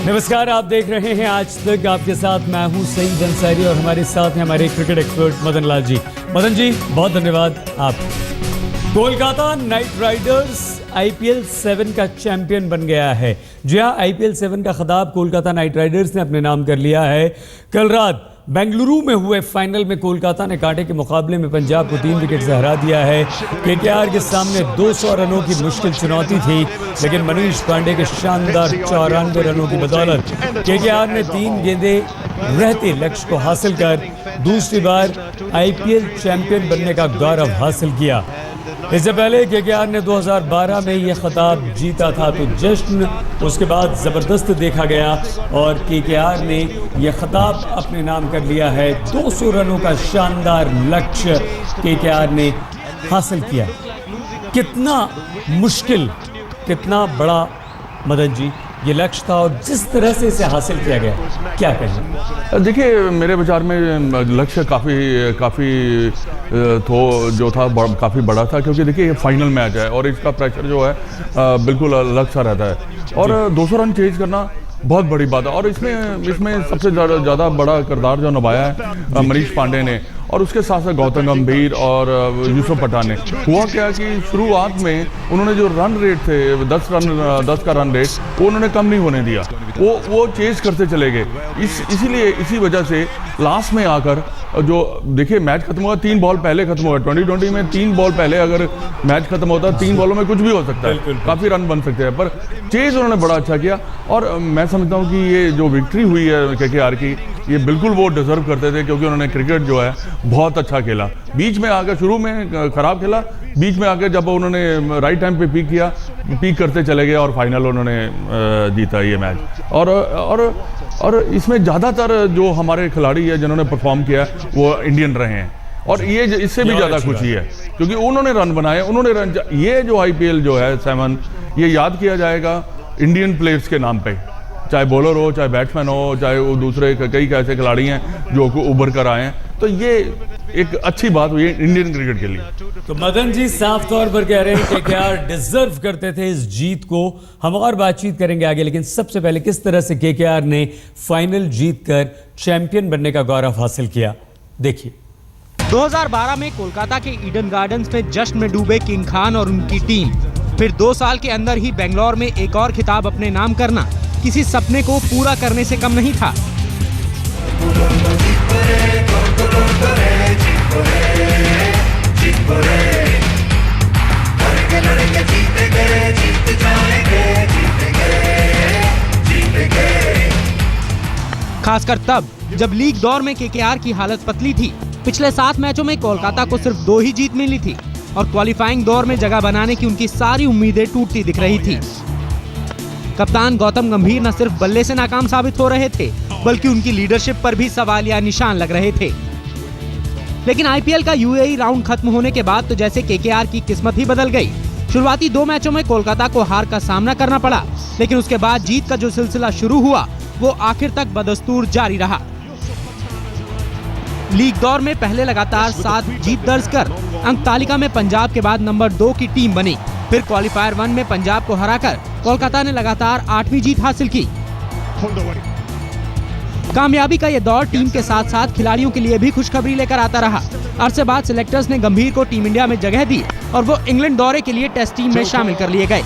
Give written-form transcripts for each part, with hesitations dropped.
नमस्कार, आप देख रहे हैं आज तक। आपके साथ मैं हूं सईद अंसारी और हमारे साथ हैं हमारे क्रिकेट एक्सपर्ट मदन लाल जी। मदन जी, बहुत धन्यवाद आप। कोलकाता नाइट राइडर्स IPL 7 का चैंपियन बन गया है। जी हाँ, IPL 7 का खिताब कोलकाता नाइट राइडर्स ने अपने नाम कर लिया है। कल रात बेंगलुरु में हुए फाइनल में कोलकाता ने कांटे के मुकाबले में पंजाब को 3 विकेट से हरा दिया है। KKR के सामने 200 रनों की मुश्किल चुनौती थी, लेकिन मनीष पांडे के शानदार 94 रनों की बदौलत KKR ने 3 गेंदे रहते लक्ष्य को हासिल कर दूसरी बार IPL चैंपियन बनने का गौरव हासिल किया। इससे पहले KKR ने 2012 में यह खिताब जीता था, तो जश्न उसके बाद ज़बरदस्त देखा गया और KKR ने यह खिताब अपने नाम कर लिया है। 200 रनों का शानदार लक्ष्य KKR ने हासिल किया। कितना मुश्किल, कितना बड़ा मदन जी ये लक्ष्य था और जिस तरह से इसे हासिल किया गया, क्या कहें? देखिए, मेरे विचार में लक्ष्य काफ़ी जो था काफ़ी बड़ा था, क्योंकि देखिए ये फाइनल मैच है और इसका प्रेशर जो है बिल्कुल अलग सा रहता है और 200 रन चेज करना बहुत बड़ी बात है। और इसमें सबसे ज़्यादा बड़ा किरदार जो निभाया है मनीष पांडे ने, और उसके साथ साथ गौतम गंभीर और यूसुफ पठान ने। हुआ क्या कि शुरुआत में उन्होंने जो रन रेट थे 10 का रन रेट, वो उन्होंने कम नहीं होने दिया, वो चेज करते चले गए। इसी वजह से लास्ट में आकर जो देखिए मैच खत्म हुआ, 3 बॉल पहले खत्म हुआ। 2020 में 3 बॉल पहले अगर मैच खत्म होता, 3 बॉलों में कुछ भी हो सकता है, काफ़ी रन बन सकते हैं, पर चेज उन्होंने बड़ा अच्छा किया। और मैं समझता हूँ कि ये जो विक्ट्री हुई है KKR की, ये बिल्कुल वो डिजर्व करते थे, क्योंकि उन्होंने क्रिकेट जो है बहुत अच्छा खेला। बीच में आकर शुरू में खराब खेला, बीच में आकर जब उन्होंने राइट टाइम पे पीक करते चले गए और फाइनल उन्होंने जीता ये मैच। और इसमें ज़्यादातर जो हमारे खिलाड़ी है जिन्होंने परफॉर्म किया वो इंडियन रहे हैं, और ये इससे भी ज़्यादा खुशी है क्योंकि उन्होंने रन बनाए, ये जो IPL जो है 7, ये याद किया जाएगा इंडियन प्लेयर्स के नाम पे, चाहे बॉलर हो, चाहे बैट्समैन हो, चाहे वो दूसरे कई ऐसे खिलाड़ी हैं जो उभर कर आए हैं। तो ये एक अच्छी बात हुई है इंडियन क्रिकेट के लिए। तो मदन जी साफ तौर पर कह रहे हैं कि KKR डिजर्व करते थे इस जीत को। हम और बातचीत करेंगे आगे, लेकिन सबसे पहले किस तरह से KKR ने फाइनल जीतकर चैंपियन बनने का गौरव हासिल किया, देखिए। 2012 में कोलकाता के ईडन गार्डन्स में जश्न में डूबे किंग खान और उनकी टीम, फिर 2 साल के अंदर ही बेंगलोर में एक और खिताब अपने नाम करना किसी सपने को पूरा करने से कम नहीं था। खासकर तब जब लीग दौर में KKR की हालत पतली थी। पिछले 7 मैचों में कोलकाता को सिर्फ 2 ही जीत मिली थी और क्वालिफाइंग दौर में जगह बनाने की उनकी सारी उम्मीदें टूटती दिख रही थी। कप्तान गौतम गंभीर न सिर्फ बल्ले से नाकाम साबित हो रहे थे, बल्कि उनकी लीडरशिप पर भी सवालिया निशान लग रहे थे। लेकिन IPL का UAE राउंड खत्म होने के बाद तो जैसे KKR की किस्मत ही बदल गई। शुरुआती 2 मैचों में कोलकाता को हार का सामना करना पड़ा, लेकिन उसके बाद जीत का जो सिलसिला शुरू हुआ वो आखिर तक बदस्तूर जारी रहा। लीग दौर में पहले लगातार 7 जीत दर्ज कर अंक तालिका में पंजाब के बाद नंबर 2 की टीम बनी। फिर क्वालिफायर 1 में पंजाब को हराकर कोलकाता ने लगातार 8वीं जीत हासिल की। कामयाबी का यह दौर टीम के साथ साथ खिलाड़ियों के लिए भी खुशखबरी लेकर आता रहा। अरसे बाद सिलेक्टर्स ने गंभीर को टीम इंडिया में जगह दी और वो इंग्लैंड दौरे के लिए टेस्ट टीम में शामिल कर लिए गए।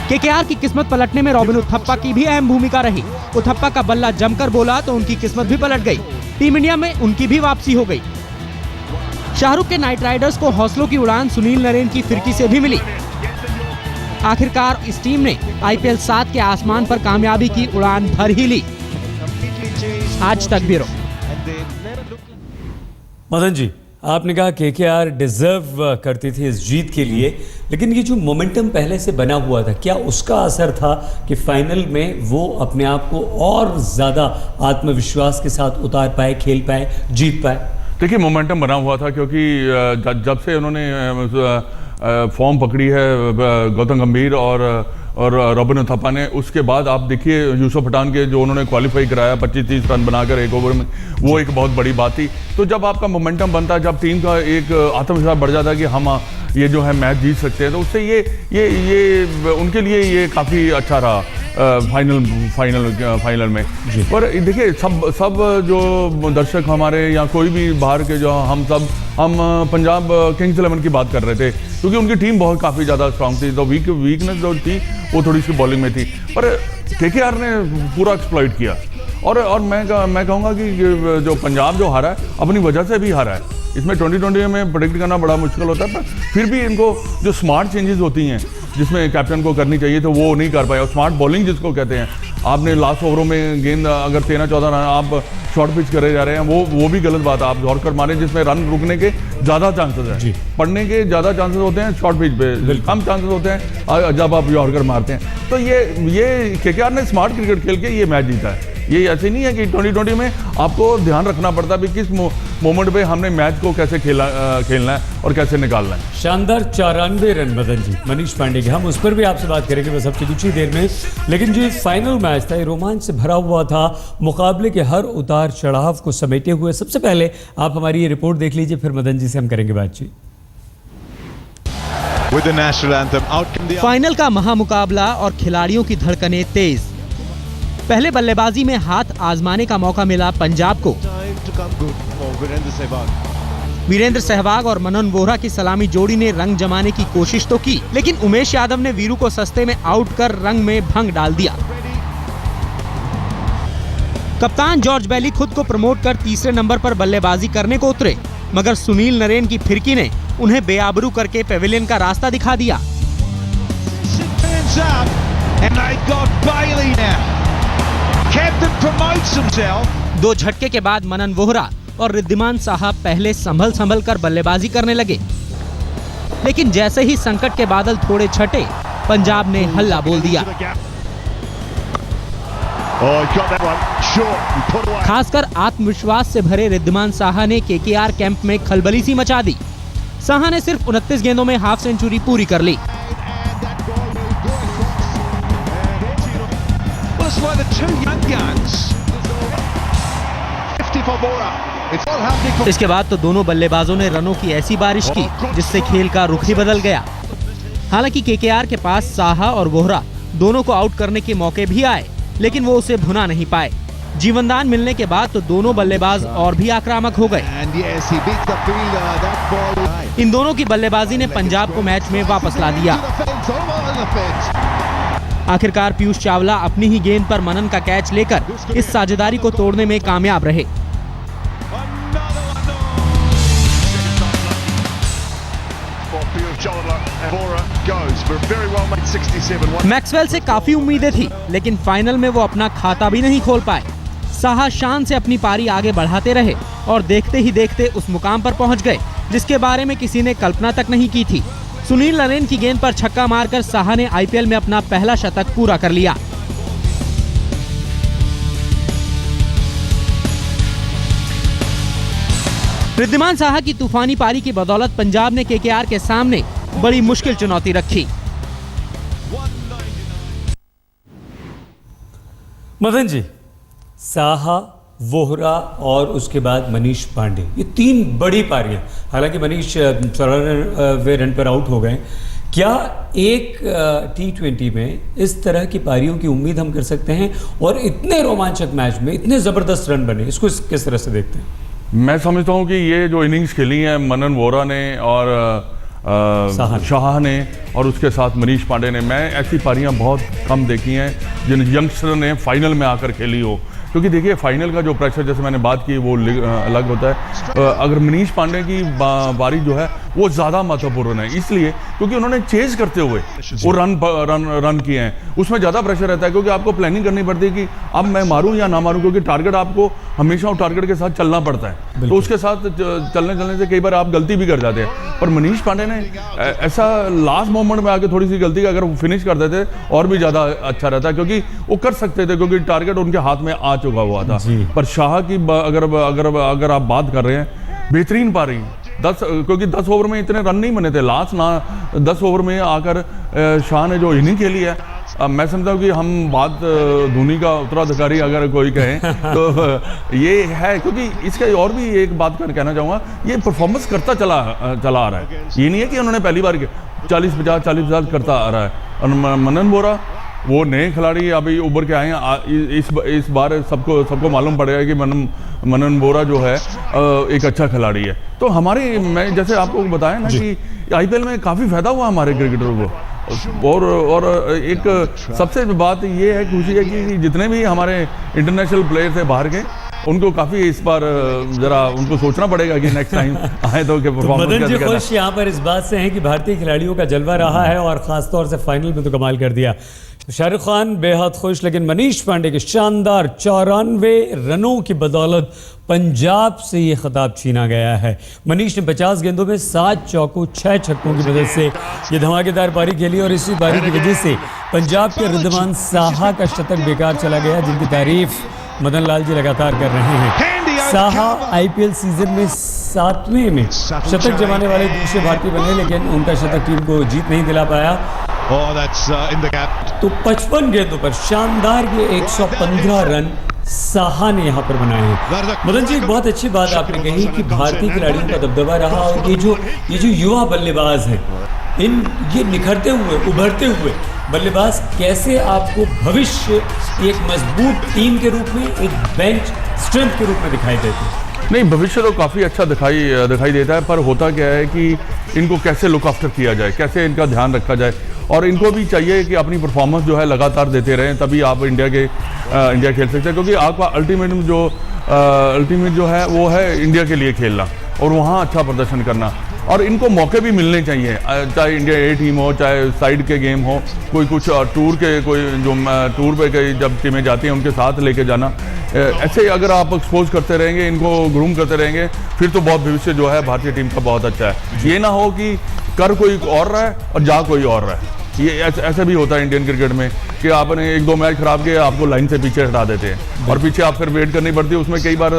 KKR की किस्मत पलटने में रॉबिन उथप्पा की भी अहम भूमिका रही। उथप्पा का बल्ला जमकर बोला तो उनकी किस्मत भी पलट गई। टीम इंडिया में उनकी भी वापसी हो गई। शाहरुख के नाइट राइडर्स को हौसलों की उड़ान सुनील नरेन की फिरकी से भी मिली। आखिरकार इस टीम ने IPL 7 के आसमान पर कामयाबी की उड़ान भर ही ली। आज तक ब्यूरो। मदन जी, आपने कहा KKR डिजर्व करती थी इस जीत के लिए, लेकिन ये जो मोमेंटम पहले से बना हुआ था, क्या उसका असर था कि फाइनल में वो अपने आप को और ज़्यादा आत्मविश्वास के साथ उतार पाए, खेल पाए, जीत पाए? देखिए, मोमेंटम बना हुआ था क्योंकि जब से उन्होंने फॉर्म पकड़ी है गौतम गंभीर और रॉबिन उथप्पा ने, उसके बाद आप देखिए यूसुफ पठान के जो उन्होंने क्वालिफाई कराया 25-30 रन बनाकर 1 ओवर में, वो एक बहुत बड़ी बात थी। तो जब आपका मोमेंटम बनता है, जब टीम का एक आत्मविश्वास बढ़ जाता है कि हम ये जो है मैच जीत सकते हैं, तो उससे ये उनके लिए ये काफ़ी अच्छा रहा फाइनल में। पर देखिए सब जो दर्शक हमारे या कोई भी बाहर के जो हम पंजाब किंग्स 11 की बात कर रहे थे, क्योंकि उनकी टीम बहुत काफ़ी ज़्यादा स्ट्रांग थी, तो वीकनेस जो थी वो थोड़ी सी बॉलिंग में थी, पर केकेआर ने पूरा एक्सप्लॉइट किया। और मैं कहूँगा कि जो पंजाब जो हारा है अपनी वजह से भी हारा है। इसमें 2020 में प्रेडिक्ट करना बड़ा मुश्किल होता है, पर फिर भी इनको जो स्मार्ट चेंजेस होती हैं जिसमें कैप्टन को करनी चाहिए तो वो नहीं कर पाए। और स्मार्ट बॉलिंग जिसको कहते हैं, आपने लास्ट ओवरों में गेंद अगर 13-14 रन आप शॉर्ट पिच करे जा रहे हैं, वो भी गलत बात है। आप यॉर्कर मारें जिसमें रन रुकने के ज़्यादा चांसेस हैं, पड़ने के ज़्यादा चांसेस होते हैं, शॉर्ट पिच पे कम चांसेस होते हैं जब आप यॉर्कर मारते हैं। तो ये केकेआर ने स्मार्ट क्रिकेट खेल के ये मैच जीता है। ये ऐसे नहीं है कि 2020 में आपको ध्यान रखना पड़ता है किस मोमेंट पे हमने मैच को कैसे खेलना है और कैसे निकालना है। शानदार 94 रन मदन जी मनीष पांडे के, हम उस पर भी आपसे बात करेंगे बस अब कुछ ही देर में। लेकिन जी फाइनल मैच था, ये रोमांच से भरा हुआ था, मुकाबले के हर उतार चढ़ाव को समेटे हुए। सबसे पहले आप हमारी ये रिपोर्ट देख लीजिए, फिर मदन जी से हम करेंगे बातचीत। फाइनल का महामुकाबला और खिलाड़ियों की धड़कनें तेज। पहले बल्लेबाजी में हाथ आजमाने का मौका मिला पंजाब को। वीरेंद्र सहवाग और मनन वोहरा की सलामी जोड़ी ने रंग जमाने की कोशिश तो की, लेकिन उमेश यादव ने वीरू को सस्ते में आउट कर रंग में भंग डाल दिया। कप्तान जॉर्ज बैली खुद को प्रमोट कर तीसरे नंबर पर बल्लेबाजी करने को उतरे, मगर सुनील नरेन की फिरकी ने उन्हें बेआबरू करके पेविलियन का रास्ता दिखा दिया। दो झटके के बाद मनन वोहरा और रिद्धिमान साहब पहले संभल कर बल्लेबाजी करने लगे, लेकिन जैसे ही संकट के बादल थोड़े छटे, पंजाब ने हल्ला बोल दिया। खासकर आत्मविश्वास से भरे रिद्धिमान साहा ने केकेआर कैंप में खलबली सी मचा दी। साहा ने सिर्फ 29 गेंदों में हाफ सेंचुरी पूरी कर ली। इसके बाद तो दोनों बल्लेबाजों ने रनों की ऐसी बारिश की जिससे खेल का रुख ही बदल गया। हालांकि केकेआर के पास साहा और वोहरा दोनों को आउट करने के मौके भी आए, लेकिन वो उसे भुना नहीं पाए। जीवनदान मिलने के बाद तो दोनों बल्लेबाज और भी आक्रामक हो गए। इन दोनों की बल्लेबाजी ने पंजाब को मैच में वापस ला दिया। आखिरकार पीयूष चावला अपनी ही गेंद पर मनन का कैच लेकर इस साझेदारी को तोड़ने में कामयाब रहे। मैक्सवेल से काफी उम्मीदें थी, लेकिन फाइनल में वो अपना खाता भी नहीं खोल पाए। साहा शान से अपनी पारी आगे बढ़ाते रहे और देखते ही देखते उस मुकाम पर पहुंच गए जिसके बारे में किसी ने कल्पना तक नहीं की थी। सुनील नरेन की गेंद पर छक्का मारकर साहा ने आईपीएल में अपना पहला शतक पूरा कर लिया। रिद्धिमान साहा की तूफानी पारी की बदौलत पंजाब ने केकेआर के सामने बड़ी मुश्किल चुनौती रखी। मदन जी, साहा, वोहरा और उसके बाद मनीष पांडे, ये तीन बड़ी पारियां। हालांकि मनीष 14वें रन पर आउट हो गए। क्या एक T20 में इस तरह की पारियों की उम्मीद हम कर सकते हैं? और इतने रोमांचक मैच में इतने ज़बरदस्त रन बने, इसको किस तरह से देखते हैं? मैं समझता हूं कि ये जो इनिंग्स खेली है मनन वोहरा ने और शाह ने और उसके साथ मनीष पांडे ने, मैं ऐसी पारियां बहुत कम देखी हैं जिन यंगस्टर ने फाइनल में आकर खेली हो। क्योंकि देखिए फाइनल का जो प्रेशर, जैसे मैंने बात की, वो अलग होता है। अगर मनीष पांडे की बारी जो है वो ज़्यादा महत्वपूर्ण है, इसलिए क्योंकि उन्होंने चेज करते हुए वो रन किए हैं। उसमें ज़्यादा प्रेशर रहता है क्योंकि आपको प्लानिंग करनी पड़ती है कि अब मैं मारूं या ना मारूं, क्योंकि टारगेट आपको हमेशा उस टारगेट के साथ चलना पड़ता है। तो उसके साथ चलने से कई बार आप गलती भी कर जाते हैं। पर मनीष पांडे ने ऐसा लास्ट मोमेंट में आके थोड़ी सी गलती का अगर वो फिनिश कर देते और भी ज़्यादा अच्छा रहता, क्योंकि वो कर सकते थे, क्योंकि टारगेट उनके हाथ में आ चुका हुआ था। पर शाह की अगर आप बात कर रहे हैं, बेहतरीन पारी, क्योंकि 10 ओवर में इतने रन नहीं बने थे। लास्ट 10 ओवर में आकर शाह ने जो इनिंग खेली है मैं समझता हूँ कि हम बात धोनी का उत्तराधिकारी अगर कोई कहें तो ये है, क्योंकि इसका और भी एक बात कहना चाहूँगा, ये परफॉर्मेंस करता चला आ रहा है। ये नहीं है कि उन्होंने पहली बार 40-50 करता आ रहा है। और मनन बोरा वो नए खिलाड़ी अभी उभर के आए हैं। इस बार सबको मालूम पड़ेगा कि मनन बोरा जो है एक अच्छा खिलाड़ी है। तो मैं जैसे आपको बताया ना कि IPL में काफ़ी फायदा हुआ हमारे क्रिकेटरों को। और एक सबसे बात ये है, खुशी है कि जितने भी हमारे इंटरनेशनल प्लेयर थे बाहर के, उनको काफ़ी इस बार जरा उनको सोचना पड़ेगा कि नेक्स्ट टाइम आए तो मदन जी खुश यहाँ पर इस बात से हैं कि भारतीय खिलाड़ियों का जलवा रहा है और ख़ासतौर से फाइनल में तो कमाल कर दिया। शाहरुख खान बेहद खुश, लेकिन मनीष पांडे के शानदार 94 रनों की बदौलत पंजाब से ये खिताब छीना गया है। मनीष ने 50 गेंदों में 7 चौकों 6 छक्कों की मदद से ये धमाकेदार पारी खेली और इसी पारी की वजह से पंजाब के रिद्धमान साहा का शतक बेकार चला गया, जिनकी तारीफ मदन लाल जी लगातार कर रहे हैं। साहा IPL सीजन में 7वें में शतक जमाने वाले दूसरे भारतीय बने, लेकिन उनका शतक टीम को जीत नहीं दिला पाया। तो 55 गेंदों पर शानदार ये 115 रन साहा ने यहाँ पर बनाए हैं। मदन जी एक बहुत अच्छी बात आपने कही कि भारतीय खिलाड़ियों का दबदबा रहा, और ये जो युवा बल्लेबाज हैं, ये निखरते हुए उभरते हुए बल्लेबाज कैसे आपको भविष्य एक मजबूत टीम के रूप में, एक बेंच स्ट्रेंथ के रूप में दिखाई देते हैं? नहीं, भविष्य तो काफ़ी अच्छा दिखाई देता है, पर होता क्या है कि इनको कैसे लुक आफ्टर किया जाए, कैसे इनका ध्यान रखा जाए, और इनको भी चाहिए कि अपनी परफॉर्मेंस जो है लगातार देते रहें, तभी आप इंडिया खेल सकते हैं। क्योंकि आपका अल्टीमेट जो है वो है इंडिया के लिए खेलना और वहाँ अच्छा प्रदर्शन करना, और इनको मौके भी मिलने चाहिए, चाहे इंडिया A टीम हो, चाहे साइड के गेम हो, कोई टूर पे जब टीमें जाती हैं उनके साथ लेके जाना। ऐसे अगर आप एक्सपोज करते रहेंगे, इनको ग्रूम करते रहेंगे, फिर तो बहुत भविष्य जो है भारतीय टीम का बहुत अच्छा है। ये ना हो कि कर कोई और रहा है और जा कोई और रहा है। ये ऐसा भी होता है इंडियन क्रिकेट में कि आपने 1-2 मैच खराब किए, आपको लाइन से पीछे हटा देते हैं और पीछे आप फिर वेट करनी पड़ती है। उसमें कई बार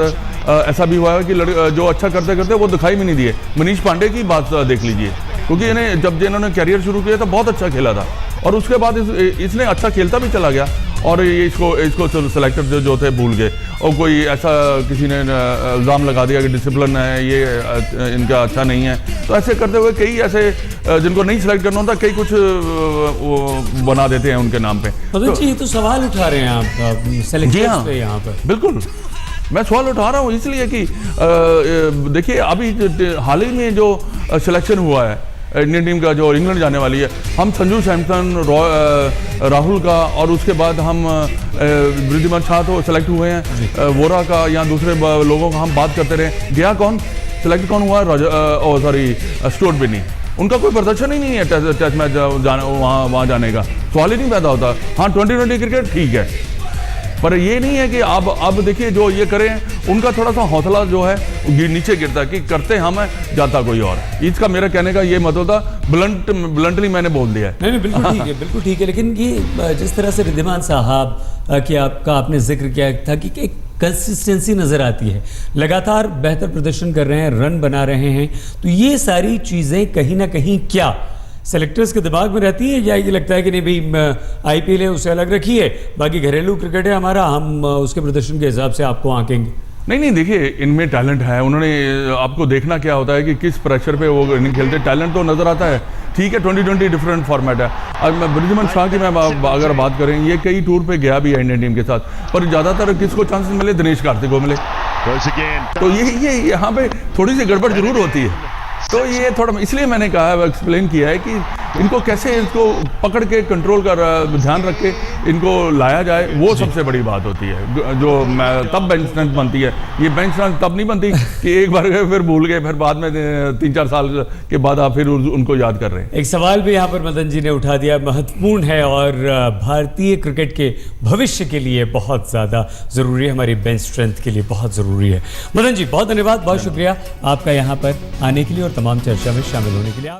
ऐसा भी हुआ है कि जो अच्छा करते करते वो दिखाई भी नहीं दिए। मनीष पांडे की बात देख लीजिए, क्योंकि इन्होंने कैरियर शुरू किया था बहुत अच्छा खेला था, और उसके बाद इसने अच्छा खेलता भी चला गया, और ये इसको सेलेक्टर जो थे भूल गए, और कोई ऐसा किसी ने इल्ज़ाम लगा दिया कि डिसिप्लिन है ये इनका अच्छा नहीं है। तो ऐसे करते हुए कई ऐसे जिनको नहीं सिलेक्ट करना होता, कई कुछ बना देते हैं उनके नाम पे। ये तो सवाल उठा रहे हैं आप सेलेक्टर्स पे यहाँ पर। बिल्कुल, मैं सवाल उठा रहा हूँ इसलिए कि देखिए अभी हाल ही में जो सिलेक्शन हुआ है इंडियन टीम का, जो इंग्लैंड जाने वाली है, हम संजू सैमसन, राहुल का, और उसके बाद हम वृद्धिमान शाह तो सेलेक्ट हुए हैं, वोरा का या दूसरे लोगों का हम बात करते रहे। गया कौन, सेलेक्ट कौन हुआ? स्टुअर्ट बिनी। उनका कोई प्रदर्शन ही नहीं है टेस्ट मैच वहाँ जाने का, सवाल ही नहीं पैदा होता। हाँ, 2020 क्रिकेट ठीक है, पर ये नहीं है कि अब देखिए जो ये करें, उनका थोड़ा सा हौसला जो है नीचे गिरता है कि करते हम है, जाता कोई और। इसका मेरा कहने का ये मतलब था, ब्लंटली मैंने बोल दिया है। नहीं, बिल्कुल ठीक है, बिल्कुल ठीक है। लेकिन ये जिस तरह से रिद्धिमान साहब कि आपने जिक्र किया था कि एक कंसिस्टेंसी नज़र आती है, लगातार बेहतर प्रदर्शन कर रहे हैं, रन बना रहे हैं, तो ये सारी चीज़ें कहीं ना कहीं क्या सेलेक्टर्स के दिमाग में रहती है, या ये लगता है कि नहीं भाई IPL है उसे अलग रखिए, बाकी घरेलू क्रिकेट है हमारा, हम उसके प्रदर्शन के हिसाब से आपको आंकेंगे? नहीं, देखिए इनमें टैलेंट है। उन्होंने आपको देखना क्या होता है कि किस प्रेशर पे वो नहीं खेलते, टैलेंट तो नज़र आता है। ठीक है, 2020 डिफरेंट फॉर्मेट है। अब मैं वृद्धिमान शाह की अगर बात करें, ये कई टूर पे गया भी है इंडियन टीम के साथ, पर ज़्यादातर किसको चांसेस मिले? दिनेश कार्तिक को मिले। तो ये यहाँ पे थोड़ी सी गड़बड़ जरूर होती है। तो ये थोड़ा इसलिए मैंने कहा, एक्सप्लेन किया है कि इनको कैसे इसको पकड़ के कंट्रोल कर ध्यान रख के इनको लाया जाए, वो सबसे बड़ी बात होती है, जो तब बेंच स्ट्रेंथ बनती है। ये बेंच स्ट्रेंथ तब नहीं बनती कि एक बार गए फिर भूल गए, फिर बाद में 3-4 साल के बाद आप फिर उनको याद कर रहे हैं। एक सवाल भी यहाँ पर मदन जी ने उठा दिया, महत्वपूर्ण है और भारतीय क्रिकेट के भविष्य के लिए बहुत ज़्यादा ज़रूरी है, हमारी बेंच स्ट्रेंथ के लिए बहुत ज़रूरी है। मदन जी बहुत धन्यवाद, बहुत शुक्रिया आपका यहाँ पर आने के लिए और तमाम चर्चा में शामिल होने के लिए।